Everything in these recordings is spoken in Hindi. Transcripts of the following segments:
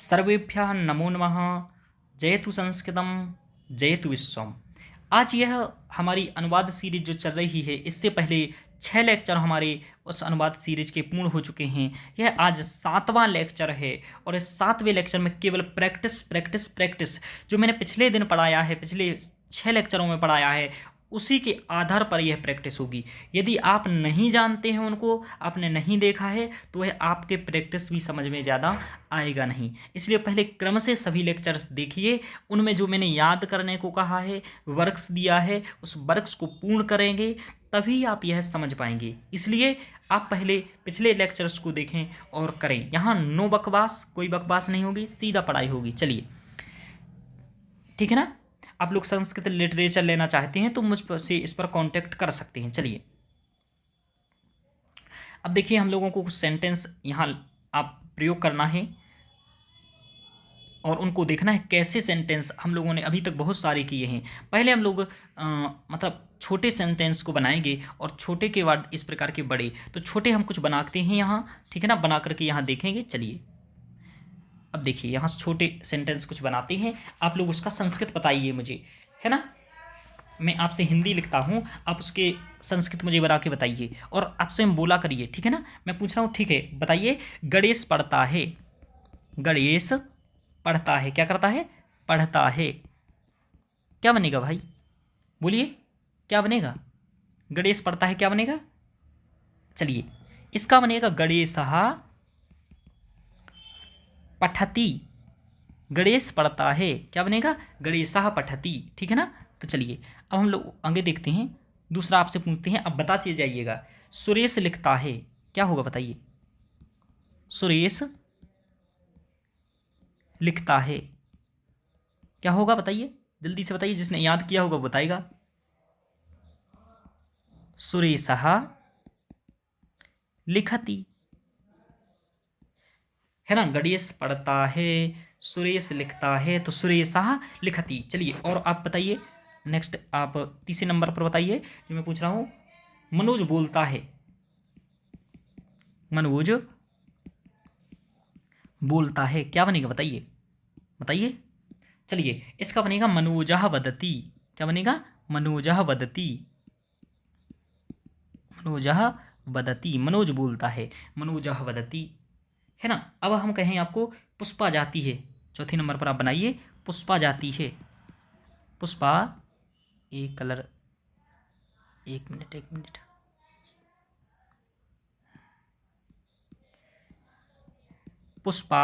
सर्वेभ्यः नमो नमः। जयतु संस्कृतम, जयतु विश्वम। आज यह हमारी अनुवाद सीरीज जो चल रही है, इससे पहले 6 लेक्चर हमारे उस अनुवाद सीरीज के पूर्ण हो चुके हैं। यह आज 7वां लेक्चर है और इस 7वें लेक्चर में केवल प्रैक्टिस प्रैक्टिस प्रैक्टिस जो मैंने पिछले दिन पढ़ाया है, पिछले 6 लेक्चरों में पढ़ाया है, उसी के आधार पर यह प्रैक्टिस होगी। यदि आप नहीं जानते हैं, उनको आपने नहीं देखा है, तो वह आपके प्रैक्टिस भी समझ में ज़्यादा आएगा नहीं। इसलिए पहले क्रम से सभी लेक्चर्स देखिए। उनमें जो मैंने याद करने को कहा है, वर्क्स दिया है, उस वर्क्स को पूर्ण करेंगे तभी आप यह समझ पाएंगे। इसलिए आप पहले पिछले लेक्चर्स को देखें और करें। यहाँ नो बकवास, कोई बकवास नहीं होगी, सीधा पढ़ाई होगी। चलिए, ठीक है ना। आप लोग संस्कृत लिटरेचर लेना चाहते हैं तो मुझ से इस पर कांटेक्ट कर सकते हैं। चलिए, अब देखिए, हम लोगों को कुछ सेंटेंस यहाँ आप प्रयोग करना है और उनको देखना है कैसे सेंटेंस हम लोगों ने अभी तक बहुत सारे किए हैं। पहले हम लोग मतलब छोटे सेंटेंस को बनाएंगे और छोटे के बाद इस प्रकार के बड़े। तो छोटे हम कुछ बनाते हैं यहाँ, ठीक है ना, बना करके यहाँ देखेंगे। चलिए, अब देखिए, यहाँ छोटे सेंटेंस कुछ बनाते हैं। आप लोग उसका संस्कृत बताइए मुझे, है ना। मैं आपसे हिंदी लिखता हूँ, आप उसके संस्कृत मुझे बना के बताइए और आपसे हम बोला करिए, ठीक है ना। मैं पूछ रहा हूँ, ठीक है, बताइए। गणेश पढ़ता है, गणेश पढ़ता है, क्या करता है? पढ़ता है। क्या बनेगा भाई? बोलिए, क्या बनेगा? गणेश पढ़ता है, क्या बनेगा? चलिए, इसका बनेगा गणेशः पठति। गणेश पढ़ता है, क्या बनेगा? गणेशः पठति, ठीक है ना। तो चलिए, अब हम लोग आगे देखते हैं। दूसरा आपसे पूछते हैं, अब बताते जाइएगा। सुरेश लिखता है, क्या होगा बताइए? सुरेश लिखता है, क्या होगा बताइए? जल्दी से बताइए, जिसने याद किया होगा बताएगा। सुरेशः लिखति, है ना। गणेश पढ़ता है, सुरेश लिखता है, तो सुरेशः लिखति। चलिए, और आप बताइए नेक्स्ट। आप तीसरे नंबर पर बताइए जो मैं पूछ रहा हूं। मनोज बोलता है, मनोज बोलता है, क्या बनेगा बताइए? बताइए। चलिए, इसका बनेगा मनोजः वदति। क्या बनेगा? मनोजः वदति, मनोजः वदति। मनोज बोलता है, मनोजः वदति, है ना। अब हम कहें आपको पुष्पा जाती है, चौथे नंबर पर आप बनाइए। पुष्पा जाती है, पुष्पा, एक कलर, एक मिनट, पुष्पा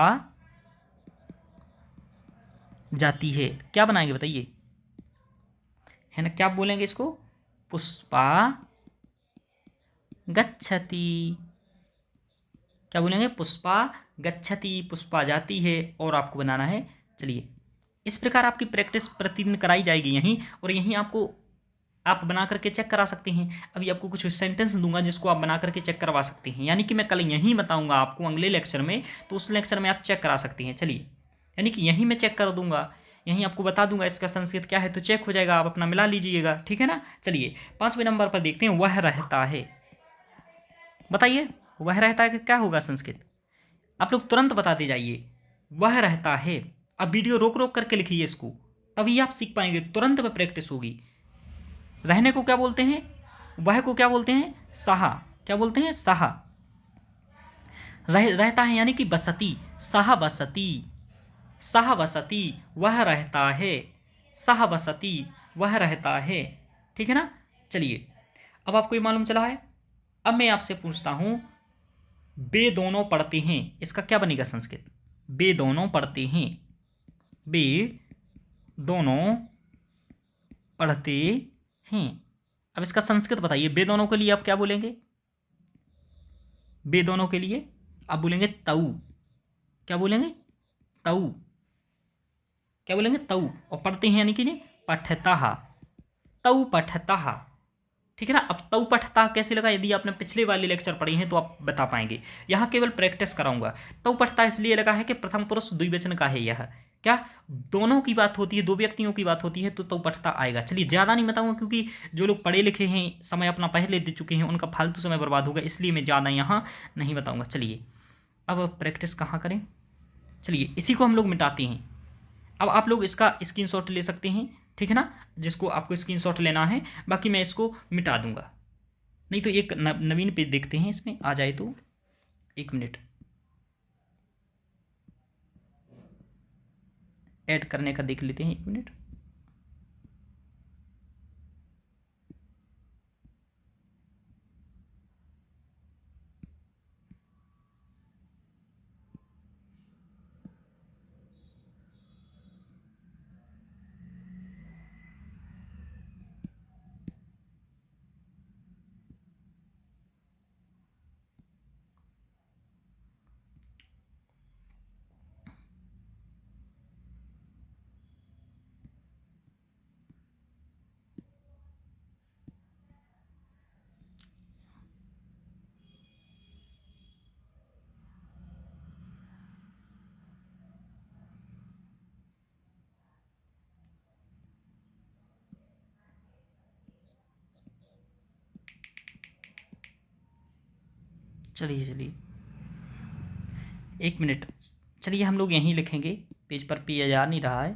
जाती है, क्या बनाएंगे बताइए? है ना, क्या बोलेंगे इसको? पुष्पा गच्छति, क्या बोलेंगे? पुष्पा गच्छति, पुष्पा जाती है। और आपको बनाना है। चलिए, इस प्रकार आपकी प्रैक्टिस प्रतिदिन कराई जाएगी यहीं, और यहीं आपको आप बना करके चेक करा सकते हैं। अभी आपको कुछ सेंटेंस दूंगा जिसको आप बना करके चेक करवा सकते हैं। यानी कि मैं कल यहीं बताऊंगा आपको अगले लेक्चर में, तो उस लेक्चर में आप चेक करा सकते हैं। चलिए, यानी कि यहीं मैं चेक कर दूंगा, यहीं आपको बता दूंगा इसका संस्कृत क्या है, तो चेक हो जाएगा, आप अपना मिला लीजिएगा, ठीक है ना। चलिए, 5वें नंबर पर देखते हैं। वह रहता है, बताइए, वह रहता है कि क्या होगा संस्कृत? आप लोग तुरंत बताते जाइए। वह रहता है। अब वीडियो रोक रोक करके लिखिए इसको, तभी आप सीख पाएंगे, तुरंत में प्रैक्टिस होगी। रहने को क्या बोलते हैं? वह को क्या बोलते हैं? सहा, क्या बोलते हैं? सहा। रहता है यानी कि बसती, सहा बसती, सहा बसती, वह रहता है, सहा बसती, वह रहता है, ठीक है ना। चलिए, अब आपको ये मालूम चला है। अब मैं आपसे पूछता हूं, वे दोनों पढ़ते हैं, इसका क्या बनेगा संस्कृत? वे दोनों पढ़ते हैं, वे दोनों पढ़ते हैं। अब इसका संस्कृत बताइए। वे दोनों के लिए आप क्या बोलेंगे? वे दोनों के लिए आप बोलेंगे तऊ, क्या बोलेंगे? तऊ, क्या बोलेंगे? तऊ। और पढ़ते हैं यानी कि पठता, तऊ पठता, ठीक है ना। अब तऊ पठता कैसे लगा? यदि आपने पिछले वाले लेक्चर पढ़े हैं तो आप बता पाएंगे। यहाँ केवल प्रैक्टिस कराऊंगा। तऊ पठता इसलिए लगा है कि प्रथम पुरुष द्विवचन का है यह, क्या दोनों की बात होती है, दो व्यक्तियों की बात होती है, तो तऊ पठता आएगा। चलिए, ज़्यादा नहीं बताऊंगा क्योंकि जो लोग पढ़े लिखे हैं, समय अपना पहले दे चुके हैं, उनका फालतू समय बर्बाद होगा, इसलिए मैं ज़्यादा यहाँ नहीं बताऊंगा। चलिए, अब प्रैक्टिस कहाँ करें? चलिए इसी को हम लोग मिटाते हैं। अब आप लोग इसका स्क्रीनशॉट ले सकते हैं, ठीक है ना, जिसको आपको स्क्रीनशॉट लेना है। बाकी मैं इसको मिटा दूंगा। नहीं तो एक नवीन पेज देखते हैं, इसमें आ जाए तो। एक मिनट, ऐड करने का देख लेते हैं, एक मिनट। चलिए चलिए एक मिनट, चलिए हम लोग यहीं लिखेंगे, पेज पर पेज आ नहीं रहा है।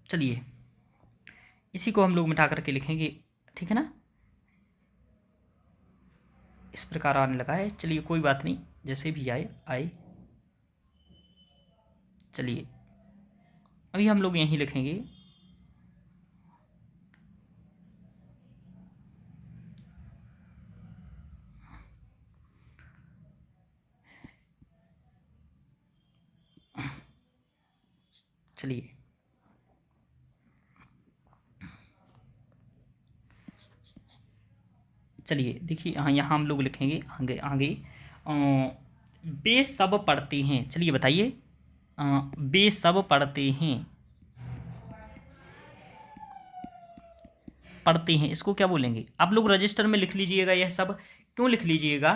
चलिए इसी को हम लोग मिटा करके लिखेंगे, ठीक है ना। इस प्रकार आने लगा है, चलिए कोई बात नहीं, जैसे भी आए आए। चलिए अभी हम लोग यहीं लिखेंगे, चलिए चलिए देखिए, हाँ यहाँ हम लोग लिखेंगे आगे आगे। बे सब पढ़ते हैं, चलिए बताइए, बे सब पढ़ते हैं, पढ़ते हैं इसको क्या बोलेंगे? आप लोग रजिस्टर में लिख लीजिएगा यह सब। क्यों लिख लीजिएगा?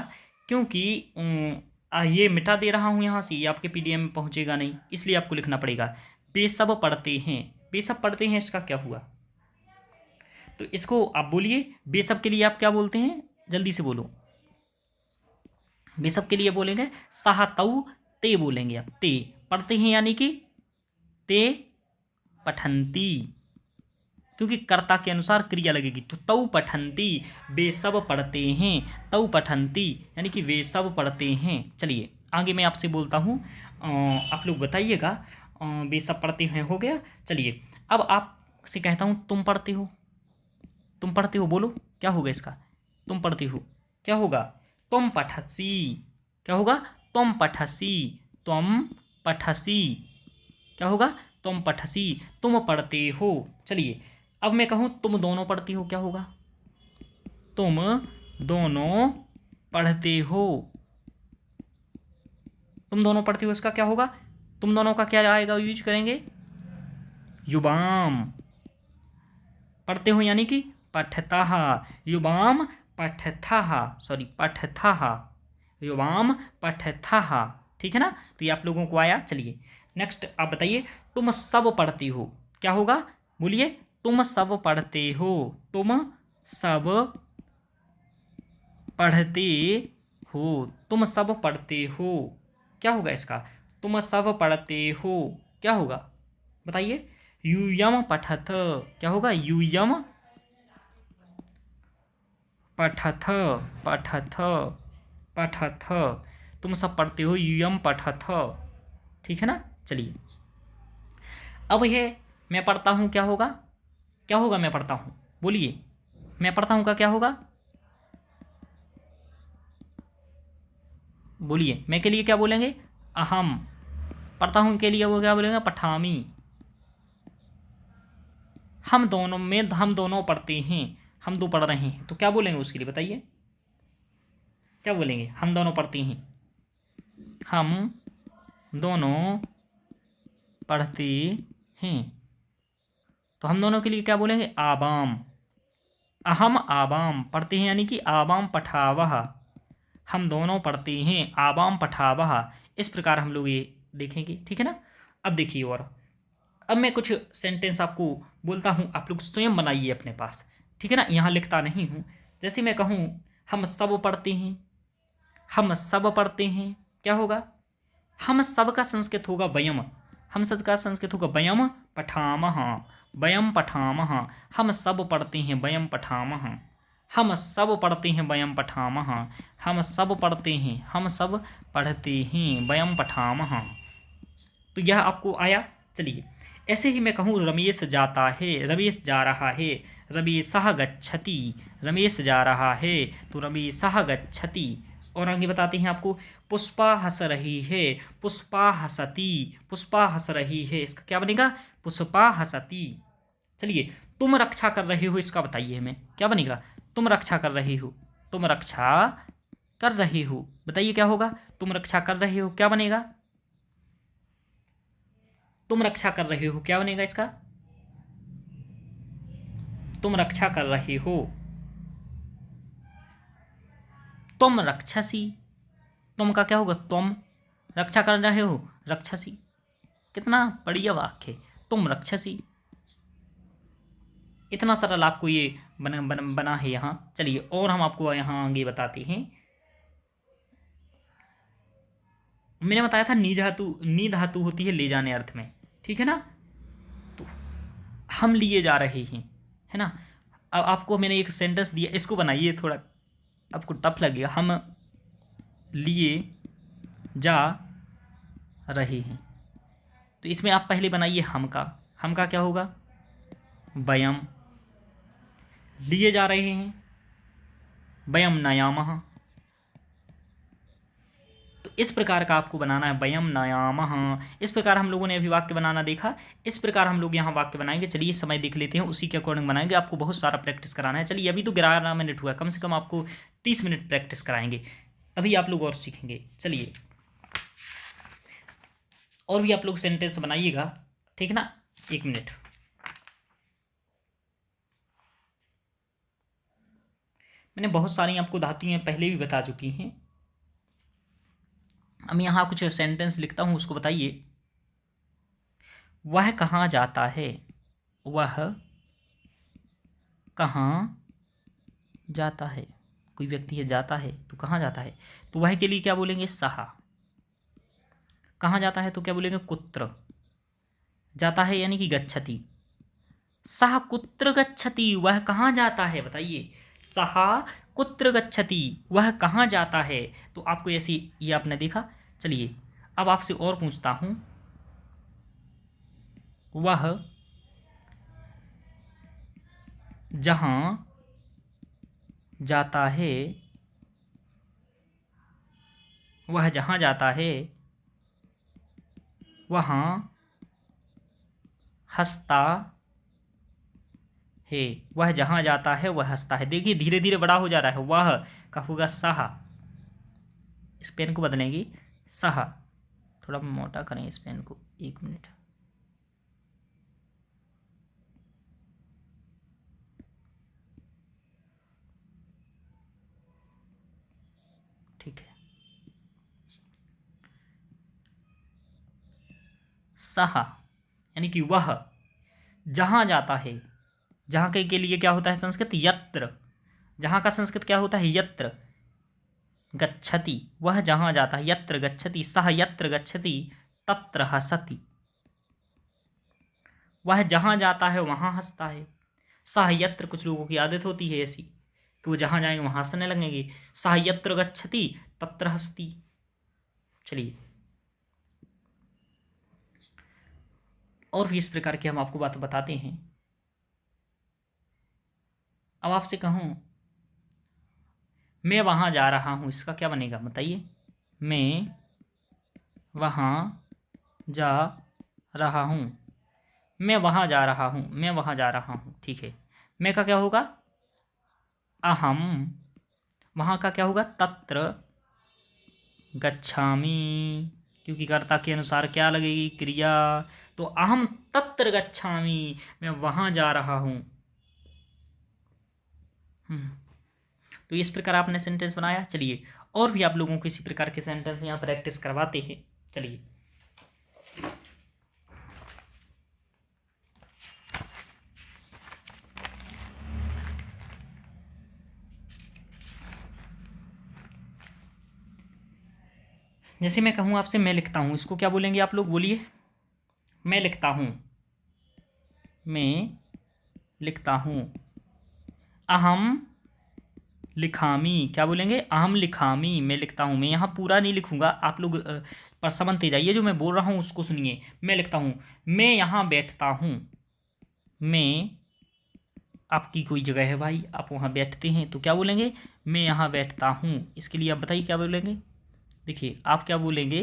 क्योंकि ये मिटा दे रहा हूँ यहाँ से, ये आपके पीडीएफ में पहुँचेगा नहीं, इसलिए आपको लिखना पड़ेगा। बे सब पढ़ते हैं, बे सब पढ़ते हैं, इसका क्या हुआ? तो इसको आप बोलिए, बे सब के लिए आप क्या बोलते हैं, जल्दी से बोलो। बे सब के लिए बोलेंगे साहतऊ ते बोलेंगे आप, ते पढ़ते हैं यानी कि ते पठंती, क्योंकि कर्ता के अनुसार क्रिया लगेगी। तो तऊ पठंती, वे सब पढ़ते हैं, तऊ पठंती यानी कि वे सब पढ़ते हैं। चलिए आगे मैं आपसे बोलता हूँ, आप लोग बताइएगा। वे सब पढ़ते हैं हो गया। चलिए अब आपसे कहता हूँ तुम पढ़ते हो, तुम पढ़ते हो, बोलो क्या होगा इसका? तुम पढ़ते हो क्या होगा? तुम पठसी, क्या होगा? तुम पठसी, तुम पठसी, क्या होगा? तुम पठसी, तुम पढ़ते हो। चलिए अब मैं कहूँ तुम दोनों पढ़ते हो, क्या होगा? तुम दोनों पढ़ते हो, तुम दोनों पढ़ते हो, इसका क्या होगा? तुम दोनों का क्या आएगा, यूज करेंगे? युवाम, पढ़ते हो यानी कि पठतः, युवाम पठतः, सॉरी पठतः, युवाम पठतः, ठीक है ना। तो ये आप लोगों को आया। चलिए नेक्स्ट आप बताइए, तुम सब पढ़ते हो, क्या होगा? बोलिए, तुम सब पढ़ते हो, तुम सब पढ़ते हो, तुम सब पढ़ते हो, क्या होगा इसका? तुम सब पढ़ते हो, क्या होगा बताइए? यूयम पठथ, क्या होगा? यूयम पठथ, पठथ, पठथ, तुम सब पढ़ते हो, यूयम पठथ, ठीक है ना। चलिए अब यह मैं पढ़ता हूँ क्या होगा? क्या होगा मैं पढ़ता हूँ? बोलिए, मैं पढ़ता हूँ का क्या होगा? बोलिए, मैं के लिए क्या बोलेंगे? अहम, पढ़ता हूँ के लिए वो क्या बोलेंगे? पठामी। हम दोनों में, हम दोनों पढ़ते हैं, हम दो पढ़ रहे हैं, तो क्या बोलेंगे उसके लिए बताइए? क्या बोलेंगे? हम दोनों पढ़ते हैं, हम दोनों पढ़ते हैं, तो हम दोनों के लिए क्या बोलेंगे? आबाम। अहम आबाम पढ़ते हैं यानी कि आबाम पठावह, हम दोनों पढ़ते हैं, आबाम पठावह। इस प्रकार हम लोग ये देखेंगे, ठीक है ना। अब देखिए, और अब मैं कुछ सेंटेंस आपको बोलता हूँ, आप लोग स्वयं बनाइए अपने पास, ठीक है ना। यहाँ लिखता नहीं हूँ, जैसे मैं कहूँ हम सब पढ़ते हैं, हम सब पढ़ते हैं, क्या होगा? हम सब का संस्कृत होगा वयम। हम सब का संस्कृत होगा वयम पठामः, वयम पठामः। हम सब पढ़ते हैं वयम पठामः, हम सब पढ़ते हैं वयम पठामः, हम सब पढ़ते हैं, हम सब पढ़ते हैं वयम पठामः। तो यह आपको आया। चलिए ऐसे ही मैं कहूँ रमेश जाता है, रमेश जा रहा है, रमेशः गच्छति, रमेश जा रहा है, तो रमेशः गच्छति। और आगे बताते हैं आपको, पुष्पा हंस रही है, पुष्पा हंसती, पुष्पा हंस रही है, इसका क्या बनेगा? पुष्पा हंसती। चलिए तुम रक्षा कर रहे हो, इसका बताइए हमें क्या बनेगा? तुम रक्षा कर रहे हो, तुम रक्षा कर रहे हो, बताइए क्या होगा? तुम रक्षा कर रहे हो क्या बनेगा? तुम रक्षा कर रहे हो क्या बनेगा इसका? तुम रक्षा कर रहे हो, तुम रक्षसी। तुम का क्या होगा? तुम रक्षा कर रहे हो, रक्षसी। कितना बढ़िया वाक्य है, तुम रक्षसी। इतना सरल आपको ये बना है यहाँ। चलिए और हम आपको यहाँ आगे बताते हैं। मैंने बताया था नी धातु होती है ले जाने अर्थ में, ठीक है ना? तो हम लिए जा रहे हैं, है ना? अब आपको मैंने एक सेंटेंस दिया, इसको बनाइए, थोड़ा आपको टफ लगेगा। हम लिए जा रहे हैं, तो इसमें आप पहले बनाइए हम का क्या होगा? वयम। लिए जा रहे हैं, वयम नयामः। तो इस प्रकार का आपको बनाना है, वयम नयामः। इस प्रकार हम लोगों ने अभी वाक्य बनाना देखा, इस प्रकार हम लोग यहाँ वाक्य बनाएंगे। चलिए समय देख लेते हैं, उसी के अकॉर्डिंग बनाएंगे। आपको बहुत सारा प्रैक्टिस कराना है। चलिए अभी तो 11 मिनट हुआ, कम से कम आपको 30 मिनट प्रैक्टिस कराएंगे, तभी आप लोग और सीखेंगे। चलिए और भी आप लोग सेंटेंस बनाइएगा, ठीक है ना? 1 मिनट। मैंने बहुत सारी आपको धातुएं पहले भी बता चुकी हैं। अब यहाँ कुछ सेंटेंस लिखता हूँ, उसको बताइए। वह कहाँ जाता है, वह कहाँ जाता है। कोई व्यक्ति है, जाता है, तो कहाँ जाता है? तो वह के लिए क्या बोलेंगे? सहा। कहाँ जाता है तो क्या बोलेंगे? कुत्र। जाता है यानी कि गच्छति। सह कुत्र गच्छति, वह कहाँ जाता है, बताइए। सहा कुत्र गच्छति, वह कहाँ जाता है। तो आपको ऐसी ये आपने देखा। चलिए अब आपसे और पूछता हूं, वह जहां जाता है, वह जहां जाता है वहां हंसता है। वह जहां जाता है वह हंसता है। देखिए धीरे धीरे बड़ा हो जा रहा है। वह का होगा सहा, इस पेन को बदलेंगे, सहा। थोड़ा मोटा करें इस पेन को, 1 मिनट। ठीक है, सहा यानी कि वह जहां जाता है। जहां के लिए क्या होता है संस्कृत? यत्र। जहां का संस्कृत क्या होता है? यत्र। गच्छति, वह जहां जाता है, यत्र गच्छति, सह यत्र गच्छति तत्र हसति। वह जहां जाता है वहां हंसता है। सह यत्र, कुछ लोगों की आदत होती है ऐसी कि वो जहां जाएंगे वहां हंसने लगेंगे। सह यत्र गच्छति तत्र हसति। चलिए और भी इस प्रकार की हम आपको बात बताते हैं। अब आपसे कहूं मैं वहां जा रहा हूं, इसका क्या बनेगा बताइए। मैं वहां जा रहा हूं, मैं वहां जा रहा हूं, मैं वहां जा रहा हूं, ठीक है। मैं का क्या होगा? अहम। वहां का क्या होगा? तत्र गच्छामि, क्योंकि कर्ता के अनुसार क्या लगेगी? क्रिया। तो अहम तत्र गच्छामि, मैं वहां जा रहा हूं। तो इस प्रकार आपने सेंटेंस बनाया। चलिए और भी आप लोगों को इसी प्रकार के सेंटेंस यहाँ प्रैक्टिस करवाते हैं। चलिए जैसे मैं कहूँ आपसे मैं लिखता हूँ, इसको क्या बोलेंगे आप लोग, बोलिए। मैं लिखता हूँ, मैं लिखता हूँ। अहम लिखामी, क्या बोलेंगे, अहम लिखामी, मैं लिखता हूँ। मैं यहाँ पूरा नहीं लिखूंगा, आप लोग पर समझते जाइए, जो मैं बोल रहा हूँ उसको सुनिए। मैं लिखता हूँ, मैं यहाँ बैठता हूँ। मैं, आपकी कोई जगह है भाई, आप वहाँ बैठते हैं तो क्या बोलेंगे, मैं यहाँ बैठता हूँ। इसके लिए आप बताइए क्या बोलेंगे। देखिए आप क्या बोलेंगे,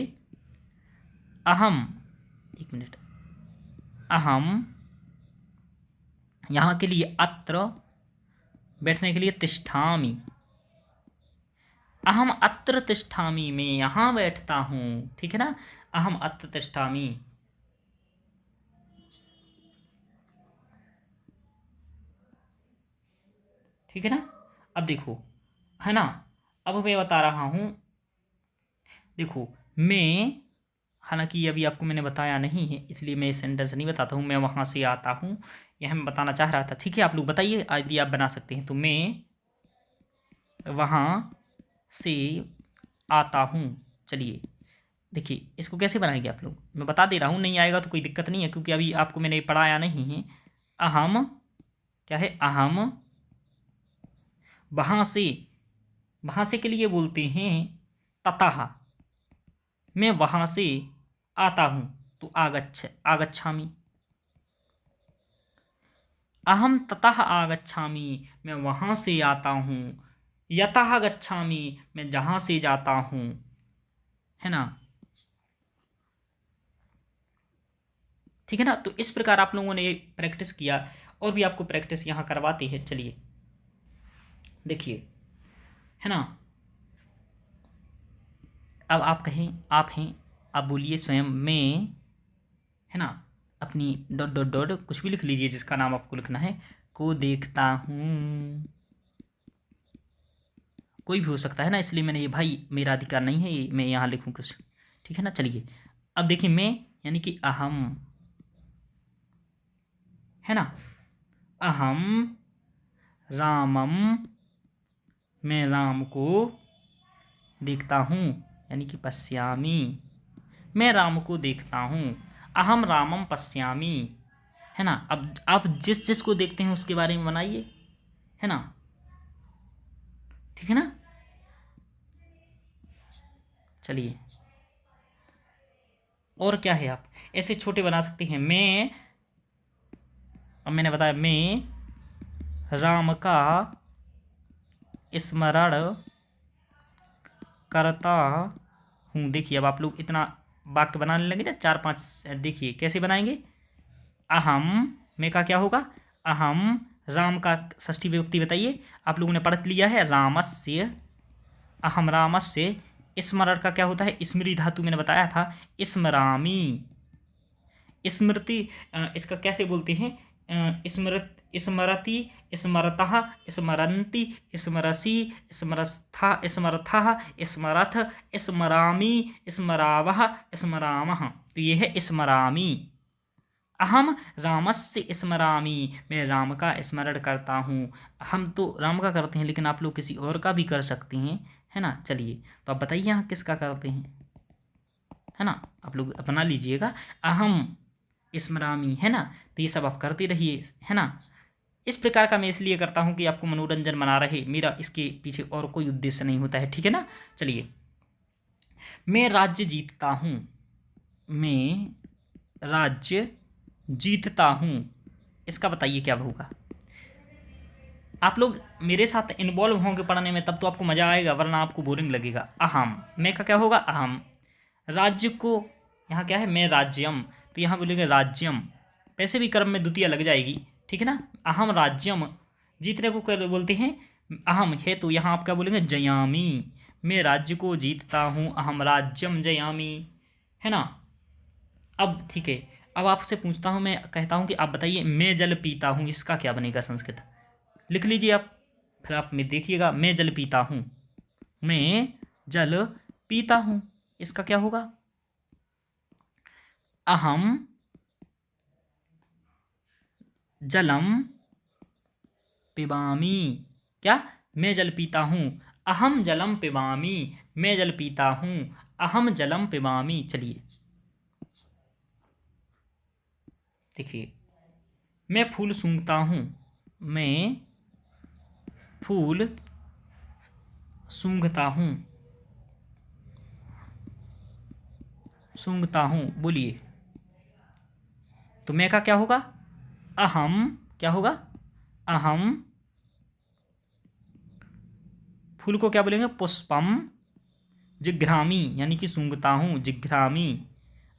अहम, एक मिनट, अहम, यहाँ के लिए अत्र, बैठने के लिए तिष्ठामि। अहम अत्र तिष्ठामि, मैं यहाँ बैठता हूँ, ठीक है ना। अहम अत्र तिष्ठामि, ठीक है ना। अब देखो, है ना, अब मैं बता रहा हूँ, देखो मैं, हालांकि अभी आपको मैंने बताया नहीं है इसलिए मैं इस सेंटेंस नहीं बताता हूँ। मैं वहाँ से आता हूँ, यह मैं बताना चाह रहा था, ठीक है। आप लोग बताइए यदि आप बना सकते हैं तो। मैं वहाँ से आता हूँ। चलिए देखिए इसको कैसे बनाएंगे आप लोग, मैं बता दे रहा हूँ, नहीं आएगा तो कोई दिक्कत नहीं है क्योंकि अभी आपको मैंने पढ़ाया नहीं है। अहम, क्या है, अहम, वहाँ से, वहाँ से के लिए बोलते हैं ततः, मैं वहाँ से आता हूँ तो आगच्छामि। अहम ततः आगच्छामि, मैं वहाँ से आता हूँ। यतः गच्छामि, मैं जहाँ से जाता हूँ, है ना। ठीक है ना। तो इस प्रकार आप लोगों ने प्रैक्टिस किया, और भी आपको प्रैक्टिस यहाँ करवाते हैं। चलिए देखिए, है ना। अब आप कहें, आप हैं, आप बोलिए स्वयं, मैं, है ना, अपनी डॉट डॉट डॉट कुछ भी लिख लीजिए जिसका नाम आपको लिखना है, को देखता हूँ। कोई भी हो सकता है ना, इसलिए मैंने ये, भाई मेरा अधिकार नहीं है ये मैं यहाँ लिखूँ कुछ, ठीक है ना। चलिए अब देखिए, मैं यानी कि अहम, है ना, अहम रामम, मैं राम को देखता हूँ, यानी कि पश्यामी, मैं राम को देखता हूँ। अहम रामम पश्यामी, है ना। अब आप जिस जिस को देखते हैं उसके बारे में बनाइए, है ना, ठीक है ना। चलिए और क्या है, आप ऐसे छोटे बना सकते हैं। मैं, अब मैंने बताया, मैं राम का स्मरण करता हूँ। देखिए अब आप लोग इतना वाक्य बनाने लगे ना, 4-5, देखिए कैसे बनाएंगे। अहम, मैं का क्या होगा, अहम राम का षष्ठी विभक्ति बताइए, आप लोगों ने पढ़ लिया है, रामस्य, अहम रामस्य। स्मरण का क्या होता है, स्मृति धातु मैंने बताया था, स्मरामी। स्मृति, इसका कैसे बोलते हैं, स्मृत, स्मरति, स्मरतः, स्मरन्ति, स्मरसि, स्मरस्था, स्मरथः, स्मरथ, स्मरामि, स्मरावः, स्मरामः। तो ये है स्मरामि। अहम रामस्य स्मरामि, मैं राम का स्मरण करता हूँ। हम तो राम का करते हैं, लेकिन आप लोग किसी और का भी कर सकते हैं, है ना। चलिए तो आप बताइए यहाँ किसका करते हैं, है ना, आप लोग अपना लीजिएगा। अहम स्मरामी, है ना। तो ये सब आप करते रहिए, है ना। इस प्रकार का मैं इसलिए करता हूँ कि आपको मनोरंजन बना रहे, मेरा इसके पीछे और कोई उद्देश्य नहीं होता है, ठीक है ना। चलिए, मैं राज्य जीतता हूँ, मैं राज्य जीतता हूँ, इसका बताइए क्या होगा। आप लोग मेरे साथ इन्वॉल्व होंगे पढ़ने में, तब तो आपको मजा आएगा, वरना आपको बोरिंग लगेगा। अहम, मैं का क्या होगा, अहम, राज्य को, यहाँ क्या है, मैं राज्यम, तो यहाँ बोलेंगे राज्यम, वैसे भी क्रम में द्वितीय लग जाएगी, ठीक है ना। अहम राज्यम, जीतने को क्या बोलते हैं, अहम है, तो यहाँ आप क्या बोलेंगे, जयामी, मैं राज्य को जीतता हूँ, अहम राज्यम जयामी, है ना। अब ठीक है, अब आपसे पूछता हूँ, मैं कहता हूँ कि आप बताइए, मैं जल पीता हूँ, इसका क्या बनेगा संस्कृत, लिख लीजिए आप, फिर आप में देखिएगा। मैं जल पीता हूँ, मैं जल पीता हूँ, इसका क्या होगा, अहम जलम पिबामी, क्या, मैं जल पीता हूँ, अहम जलम पिबामी, मैं जल पीता हूँ, अहम जलम पिबामी। चलिए देखिए, मैं फूल सूंघता हूँ, मैं फूल सूंघता हूँ, सूंघता हूँ, बोलिए। तो मैं का क्या होगा? अहम, क्या होगा? अहम, फूल को क्या बोलेंगे? पुष्पम जिघ्रामी, यानी कि सूंघता हूँ, जिघ्रामी।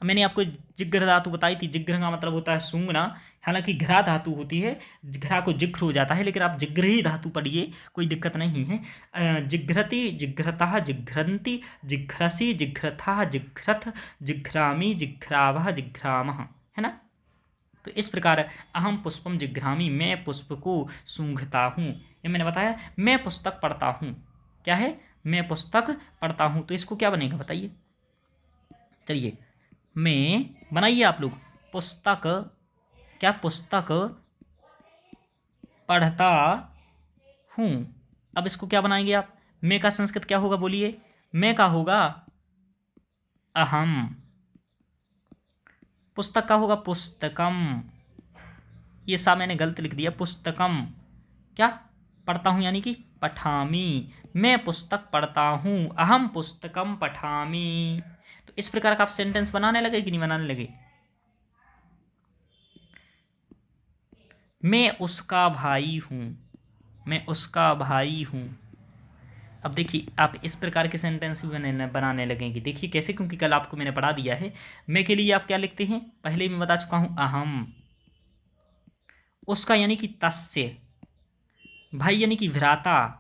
मैंने आपको जिघ्र धातु बताई थी। जिघ्र का मतलब होता है सूंघना, हालांकि घ्रा धातु होती है, घ्रा को जिघ्र हो जाता है, लेकिन आप जिघ्र ही धातु पढ़िए, कोई दिक्कत नहीं है। जिघ्रति, जिघ्रतः, जिघ्रन्ति, जिघ्रसि, जिघ्रथः, जिघ्रथ, जिघ्रामी, जिघ्रावः, जिघ्रामः, है ना। तो इस प्रकार अहम पुष्पम जिघ्रामी, मैं पुष्प को सूंघता हूँ। ये मैंने बताया। मैं पुस्तक पढ़ता हूँ, क्या है? मैं पुस्तक पढ़ता हूँ। तो इसको क्या बनेगा बताइए। चलिए, मैं, बनाइए आप लोग, पुस्तक, क्या? पुस्तक पढ़ता हूँ। अब इसको क्या बनाएंगे आप? मैं का संस्कृत क्या होगा, बोलिए। मैं का होगा अहम, पुस्तक का होगा पुस्तकम। ये सा मैंने गलत लिख दिया, पुस्तकम, क्या? पढ़ता हूँ, यानी कि पठामी। मैं पुस्तक पढ़ता हूँ, अहम पुस्तकम पठामी। तो इस प्रकार का आप सेंटेंस बनाने लगे कि नहीं बनाने लगे? मैं उसका भाई हूँ, मैं उसका भाई हूँ। अब देखिए, आप इस प्रकार के सेंटेंस भी बनाने लगेंगे। देखिए कैसे, क्योंकि कल आपको मैंने पढ़ा दिया है। मैं के लिए आप क्या लिखते हैं, पहले मैं बता चुका हूँ, अहम। उसका यानी कि तस्य, भाई यानी कि भ्राता।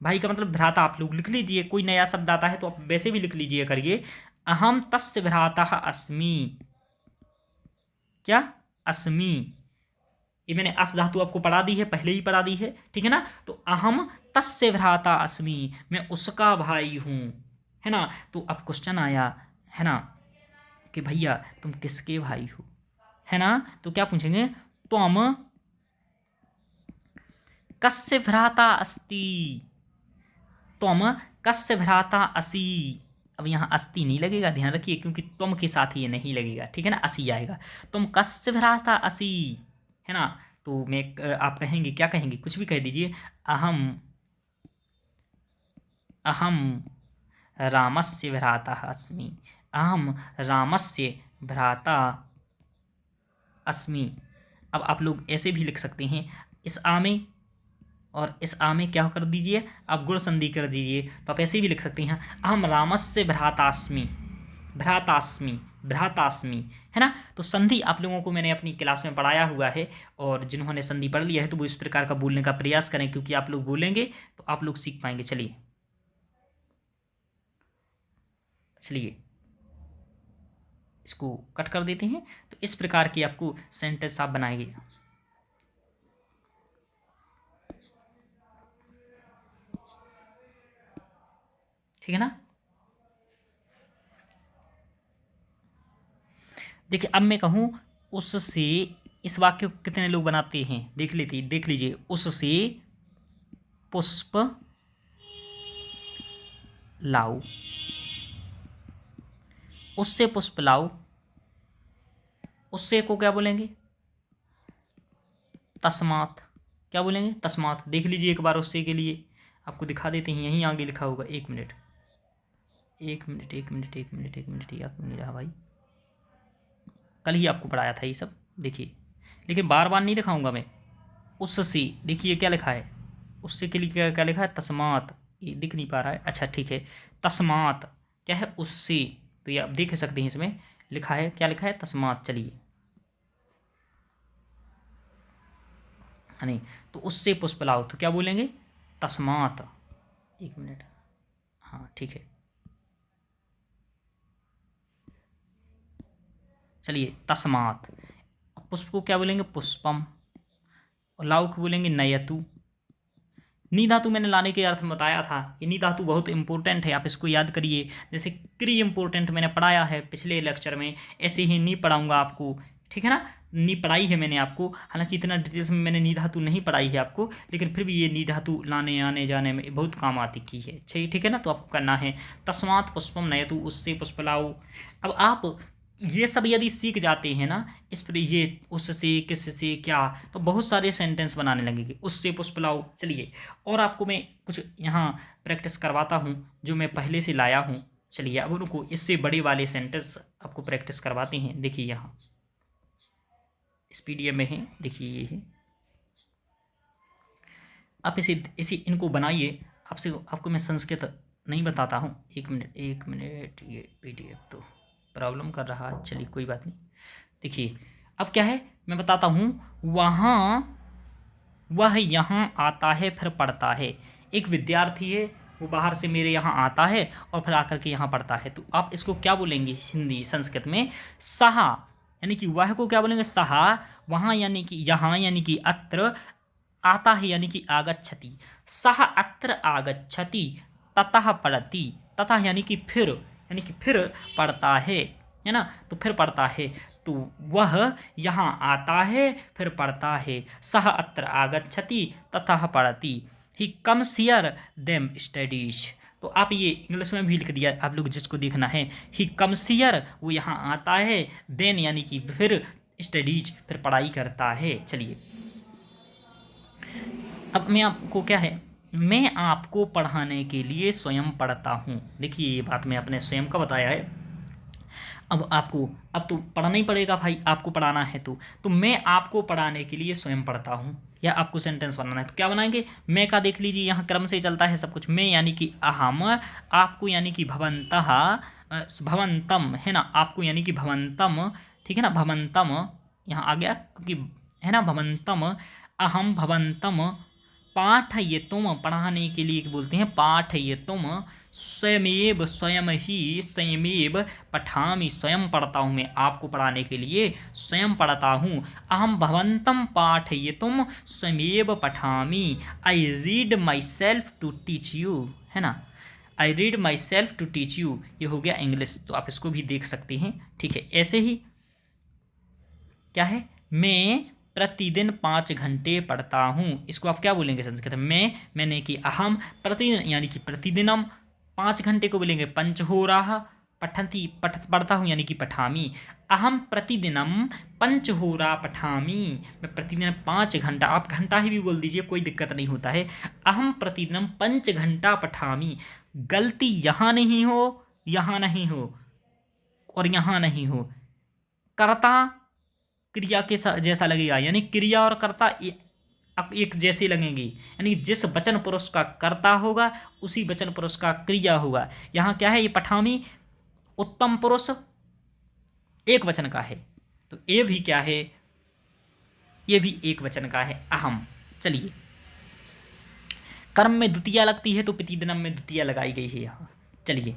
भाई का मतलब भ्राता। आप लोग लिख लीजिए, कोई नया शब्द आता है तो आप वैसे भी लिख लीजिए करिए। अहम तस्य भ्राता अस्मि, क्या? अस्मि। ये मैंने अस धातु आपको पढ़ा दी है, पहले ही पढ़ा दी है, ठीक है ना। तो अहम तस्य भ्राता अस्मि, मैं उसका भाई हूं, है ना। तो अब क्वेश्चन आया, है ना, कि भैया तुम किसके भाई हो, है ना। तो क्या पूछेंगे? त्वम कस्य भ्राता अस्ति, त्वम कस्य भ्राता असि। अब यहाँ अस्ति नहीं लगेगा, ध्यान रखिए, क्योंकि तुम के साथ ही ये नहीं लगेगा, ठीक है ना, असि आएगा। तुम कस्य भ्राता असि, है ना। तो मैं आप कहेंगे, क्या कहेंगे, कुछ भी कह दीजिए। अहम, अहम रामस्य भ्राता अस्मि, अहम रामस्य भ्राता अस्मि। अब आप लोग ऐसे भी लिख सकते हैं, इस आ में और इस आ में क्या कर दीजिए, आप गुण संधि कर दीजिए। तो आप ऐसे भी लिख सकते हैं, अहम रामस्य भ्रातास्मि, भ्रातास्मि, भ्रातास्मि, है ना। तो संधि आप लोगों को मैंने अपनी क्लास में पढ़ाया हुआ है, और जिन्होंने संधि पढ़ लिया है तो वो इस प्रकार का बोलने का प्रयास करें, क्योंकि आप लोग बोलेंगे तो आप लोग सीख पाएंगे। चलिए चलिए इसको कट कर देते हैं। तो इस प्रकार की आपको सेंटेंस आप बनाएंगे। ठीक है ना। देखिए, अब मैं कहूँ उससे, इस वाक्य को कितने लोग बनाते हैं, देख लीजिए। उससे पुष्प लाओ, उससे पुष्प लाओ। उससे को क्या बोलेंगे? तस्मात। क्या बोलेंगे? तस्मात। देख लीजिए एक बार, उससे के लिए आपको दिखा देते हैं, यहीं आगे लिखा होगा। एक मिनट, एक मिनट, एक मिनट, एक मिनट, एक मिनट, याद नहीं रहा भाई, कल ही आपको पढ़ाया था ये सब, देखिए। लेकिन बार बार नहीं दिखाऊंगा मैं। उससे, देखिए क्या लिखा है, उससे के लिए क्या क्या लिखा है? तस्मात। ये दिख नहीं पा रहा है, अच्छा ठीक है। तस्मात क्या है? उससे। तो ये आप देख सकते हैं, इसमें लिखा है, क्या लिखा है? तस्मात। चलिए, नहीं तो उससे पुष्प लाओ, तो क्या बोलेंगे? तस्मात। एक मिनट, हाँ ठीक है। चलिए, तस्मात। पुष्प को क्या बोलेंगे? पुष्पम। और लाओ को बोलेंगे नयतु। नी धातु मैंने लाने के अर्थ में बताया था। ये नी धातु बहुत इंपॉर्टेंट है, आप इसको याद करिए। जैसे क्री इंपॉर्टेंट मैंने पढ़ाया है पिछले लेक्चर में, ऐसे ही नी पढ़ाऊंगा आपको, ठीक है ना। नी पढ़ाई है मैंने आपको, हालांकि इतना डिटेल्स में मैंने नी धातु नहीं पढ़ाई है आपको, लेकिन फिर भी ये नी धातु लाने आने जाने में बहुत काम आती की है। ठीक है ना, तो आपको करना है तस्मात् पुष्पम नयतु, उससे पुष्प लाओ। अब आप ये सब यदि सीख जाते हैं ना, इस पर ये उससे किससे क्या, तो बहुत सारे सेंटेंस बनाने लगेंगे, उससे पुष्प लाओ। चलिए और आपको मैं कुछ यहाँ प्रैक्टिस करवाता हूँ जो मैं पहले से लाया हूँ। चलिए अब उनको इससे बड़े वाले सेंटेंस आपको प्रैक्टिस करवाते हैं। देखिए यहाँ इस पीडीएफ में है, देखिए ये है, आप इसे इनको बनाइए। आपको मैं संस्कृत नहीं बताता हूँ, एक मिनट, ये पीडीएफ तो प्रॉब्लम कर रहा है, चलिए कोई बात नहीं। देखिए अब क्या है मैं बताता हूँ, वहाँ वह यहाँ आता है फिर पढ़ता है। एक विद्यार्थी है, वो बाहर से मेरे यहाँ आता है और फिर आकर के यहाँ पढ़ता है, तो आप इसको क्या बोलेंगे हिंदी संस्कृत में, सहा, यानी कि वह को क्या बोलेंगे सहा, वहाँ यानी कि यहाँ यानी कि अत्र, आता है यानी कि आगच्छति, सह अत्र आगच्छति, ततः पढ़ति, ततः यानी कि फिर पढ़ता है ना, तो फिर पढ़ता है, तो वह यहाँ आता है फिर पढ़ता है, सह अत्र आगच्छति ततः पढ़ति, he comes here them studies. तो आप ये इंग्लिश में भी लिख दिया, आप लोग जिसको देखना है, ही कम्स हियर, वो यहाँ आता है, देन यानी कि फिर, स्टडीज फिर पढ़ाई करता है। चलिए अब मैं आपको क्या है, मैं आपको पढ़ाने के लिए स्वयं पढ़ता हूँ। देखिए ये बात मैं अपने स्वयं का बताया है। अब तो पढ़ना ही पड़ेगा भाई, आपको पढ़ाना है तो मैं आपको पढ़ाने के लिए स्वयं पढ़ता हूँ, या आपको सेंटेंस बनाना है तो क्या बनाएंगे, मैं का देख लीजिए यहाँ क्रम से चलता है सब कुछ। मैं यानी कि अहम, आपको यानी कि भवन्तः, भवन्तम है ना, आपको यानी कि भवन्तम, ठीक है ना, भवन्तम यहाँ आ गया क्योंकि है ना, भवन्तम, अहम भवन्तम, पाठयितुम, पढ़ाने के लिए बोलते हैं पाठयितुम, स्वयमेव पठामि, स्वयं पढ़ता हूँ, मैं आपको पढ़ाने के लिए स्वयं पढ़ता हूँ। अहम भवन्तं पाठयितुम स्वयमेव पठामि, I read myself to teach you, है ना, I read myself to teach you, ये हो गया इंग्लिश, तो आप इसको भी देख सकते हैं। ठीक है, ऐसे ही क्या है, मैं प्रतिदिन 5 घंटे पढ़ता हूँ, इसको आप क्या बोलेंगे संस्कृत में, मैंने कि अहम, प्रतिदिन यानी कि प्रतिदिनम, 5 घंटे को बोलेंगे पंचहोराः, पढ़ता हूँ यानी कि पठामी, अहम प्रतिदिनम पंचहोरा पठामी, मैं प्रतिदिन 5 घंटा, आप घंटा ही भी बोल दीजिए कोई दिक्कत नहीं होता है, अहम प्रतिदिनम 5 घंटा पठामी, गलती यहाँ नहीं हो, यहाँ नहीं हो और यहाँ नहीं हो, कर्ता क्रिया के जैसा लगेगा, यानी क्रिया और कर्ता एक जैसे लगेंगे, यानी जिस वचन पुरुष का कर्ता होगा उसी वचन पुरुष का क्रिया होगा। यहाँ क्या है, ये पठामी उत्तम पुरुष एक वचन का है, तो ये भी क्या है, ये भी एक वचन का है, अहम। चलिए कर्म में द्वितीया लगती है तो प्रतिदिनम में द्वितीया लगाई गई है यहाँ। चलिए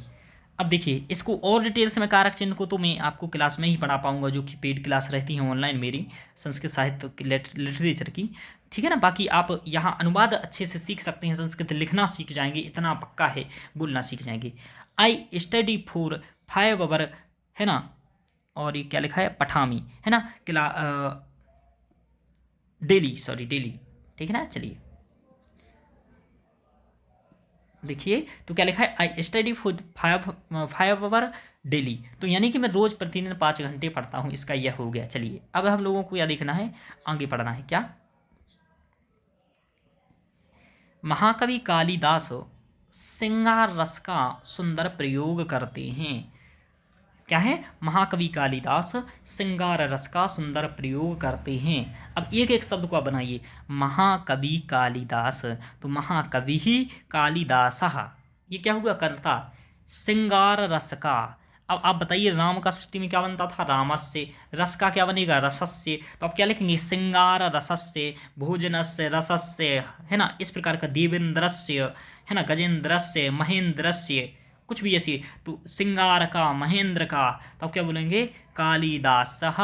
अब देखिए इसको और डिटेल्स में, कारक चिन्ह को तो मैं आपको क्लास में ही पढ़ा पाऊंगा, जो कि पेड क्लास रहती है ऑनलाइन मेरी संस्कृत साहित्य लिटरेचर की, ठीक है ना। बाकी आप यहाँ अनुवाद अच्छे से सीख सकते हैं, संस्कृत लिखना सीख जाएंगे, इतना पक्का है, बोलना सीख जाएंगे। आई स्टडी फॉर 5 आवर, है ना, और ये क्या लिखा है, पठामी, है ना, डेली, ठीक है ना। चलिए देखिए तो क्या लिखा है, I study for 5 hour daily, तो यानी कि मैं रोज प्रतिदिन 5 घंटे पढ़ता हूँ, इसका यह हो गया। चलिए अब हम लोगों को क्या देखना है, आगे पढ़ना है क्या, महाकवि कालिदास श्रृंगार रस का सुंदर प्रयोग करते हैं। क्या है, महाकवि कालिदास श्रृंगार रस का सुंदर प्रयोग करते हैं। अब एक एक शब्द को आप बनाइए, महाकवि कालिदास, तो महाकवि ही कालिदासः, ये क्या हुआ कर्ता, श्रृंगार रस का। अब आप बताइए राम का सृष्टि में क्या बनता था, रामस्य, रस का क्या बनेगा, रसस्य, तो आप क्या लिखेंगे, श्रृंगार रसस्य, भोजनस्य रसस्य, है ना, इस प्रकार का, देवेंद्रस्य, है ना, गजेंद्रस्य, महेंद्रस्य, कुछ भी ऐसी, तो श्रृंगार का, महेंद्र का, तो आप क्या बोलेंगे, कालिदासः,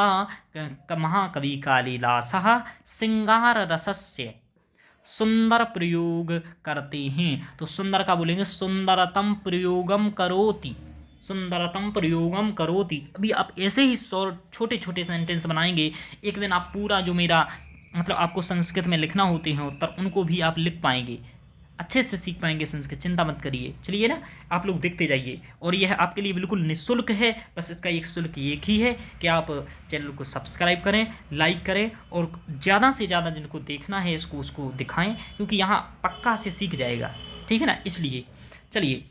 महाकवि कालिदासः श्रृंगार रसस्य सुंदर प्रयोग करते हैं, तो सुंदर का बोलेंगे सुंदरतम प्रयोगम करोति, सुंदरतम प्रयोगम करोति। अभी आप ऐसे ही छोटे छोटे सेंटेंस बनाएंगे, एक दिन आप पूरा जो मेरा मतलब आपको संस्कृत में लिखना होते हैं उत्तर, उनको भी आप लिख पाएंगे, अच्छे से सीख पाएंगे संस्कृत, चिंता मत करिए। चलिए ना, आप लोग देखते जाइए, और यह आपके लिए बिल्कुल निःशुल्क है। बस इसका एक शुल्क एक ही है कि आप चैनल को सब्सक्राइब करें, लाइक करें, और ज़्यादा से ज़्यादा जिनको देखना है इसको उसको दिखाएं, क्योंकि यहाँ पक्का से सीख जाएगा, ठीक है ना। इसलिए चलिए,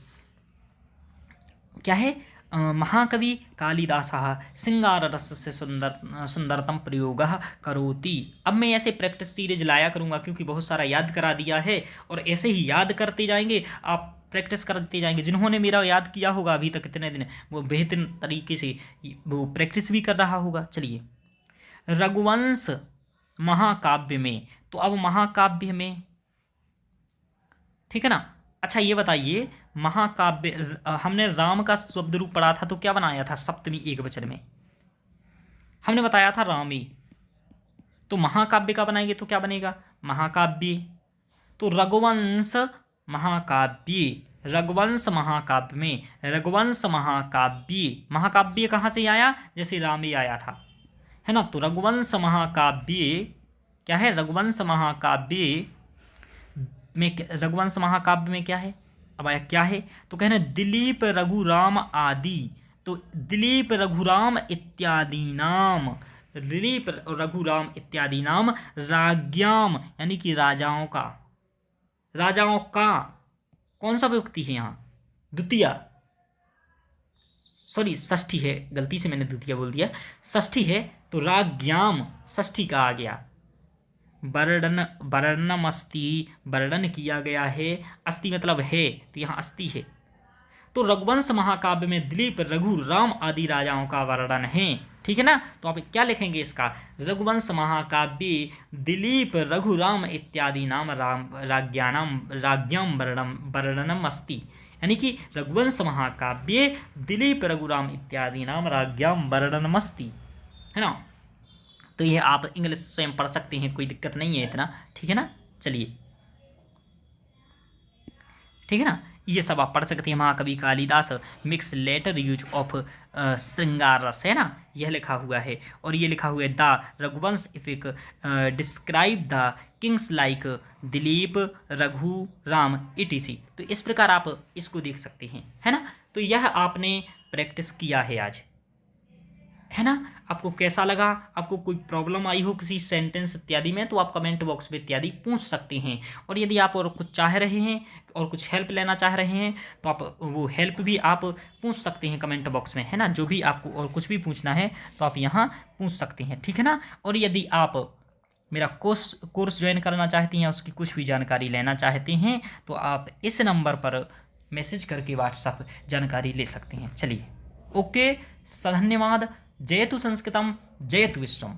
क्या है, महाकवि कालिदासः सिंगाररसस्य सुंदरतम प्रयोगः करोति। अब मैं ऐसे प्रैक्टिस सीरीज लाया करूँगा, क्योंकि बहुत सारा याद करा दिया है, और ऐसे ही याद करते जाएंगे, आप प्रैक्टिस करते जाएंगे। जिन्होंने मेरा याद किया होगा अभी तक कितने दिन, वो बेहतरीन तरीके से वो प्रैक्टिस भी कर रहा होगा। चलिए, रघुवंश महाकाव्य में, तो अब महाकाव्य में, ठीक है ना। अच्छा ये बताइए, महाकाव्य हमने राम का शब्द रूप पढ़ा था, तो क्या बनाया था सप्तमी एकवचन में, हमने बताया था रामी। तो महाकाव्य का बनाएंगे तो क्या बनेगा, महाकाव्य। तो रघुवंश महाकाव्य, रघुवंश महाकाव्य में, रघुवंश महाकाव्य, महाकाव्य कहाँ से आया, जैसे रामी आया था, है ना। तो रघुवंश महाकाव्य क्या है, रघुवंश महाकाव्य में, रघुवंश महाकाव्य में क्या है, अब आया क्या है, तो कह रहे हैं दिलीप रघुराम आदि। तो दिलीप रघुराम इत्यादि नाम, दिलीप रघुराम इत्यादि नाम राज्ञाम, यानी कि राजाओं का, राजाओं का कौन सा विभक्ति है यहाँ, द्वितीय, सॉरी षष्ठी है, गलती से मैंने द्वितीय बोल दिया, षष्ठी है। तो राज्ञाम षष्ठी का आ गया, वर्णनम अस्ति, वर्णन किया गया है, अस्ति मतलब है, तो यहाँ अस्ति है। तो रघुवंश महाकाव्य में दिलीप रघु राम आदि राजाओं का वर्णन है, ठीक है ना। तो आप क्या लिखेंगे इसका, रघुवंश महाकाव्य दिलीप रघु राम इत्यादि नाम राज्ञाम वर्णनम अस्ति, यानी कि रघुवंश महाकाव्य दिलीप रघुराम इत्यादि नाम राज्ञाम वर्णनम अस्ति, है ना। तो ये आप इंग्लिश स्वयं पढ़ सकते हैं, कोई दिक्कत नहीं है इतना, ठीक है ना। चलिए, ठीक है ना, ये सब आप पढ़ सकते हैं। महाकवि Kalidas makes better use of shringar ras, है ना, यह लिखा हुआ है। और ये लिखा हुआ है the Raghuvansh epic describe the kings like Dilip Raghu Ram etc. तो इस प्रकार आप इसको देख सकते हैं, है ना। तो यह आपने प्रैक्टिस किया है आज, है ना। आपको कैसा लगा, आपको कोई प्रॉब्लम आई हो किसी सेंटेंस इत्यादि में, तो आप कमेंट बॉक्स में इत्यादि पूछ सकते हैं। और यदि आप और कुछ चाह रहे हैं और कुछ हेल्प लेना चाह रहे हैं, तो आप वो हेल्प भी आप पूछ सकते हैं कमेंट बॉक्स में, है ना। जो भी आपको और कुछ भी पूछना है तो आप यहाँ पूछ सकते हैं, ठीक है ना। और यदि आप मेरा कोर्स ज्वाइन करना चाहती हैं, उसकी कुछ भी जानकारी लेना चाहते हैं, तो आप इस नंबर पर मैसेज करके व्हाट्सएप जानकारी ले सकते हैं। चलिए, ओके, धन्यवाद। जयतु संस्कृतम, जयतु विश्वम।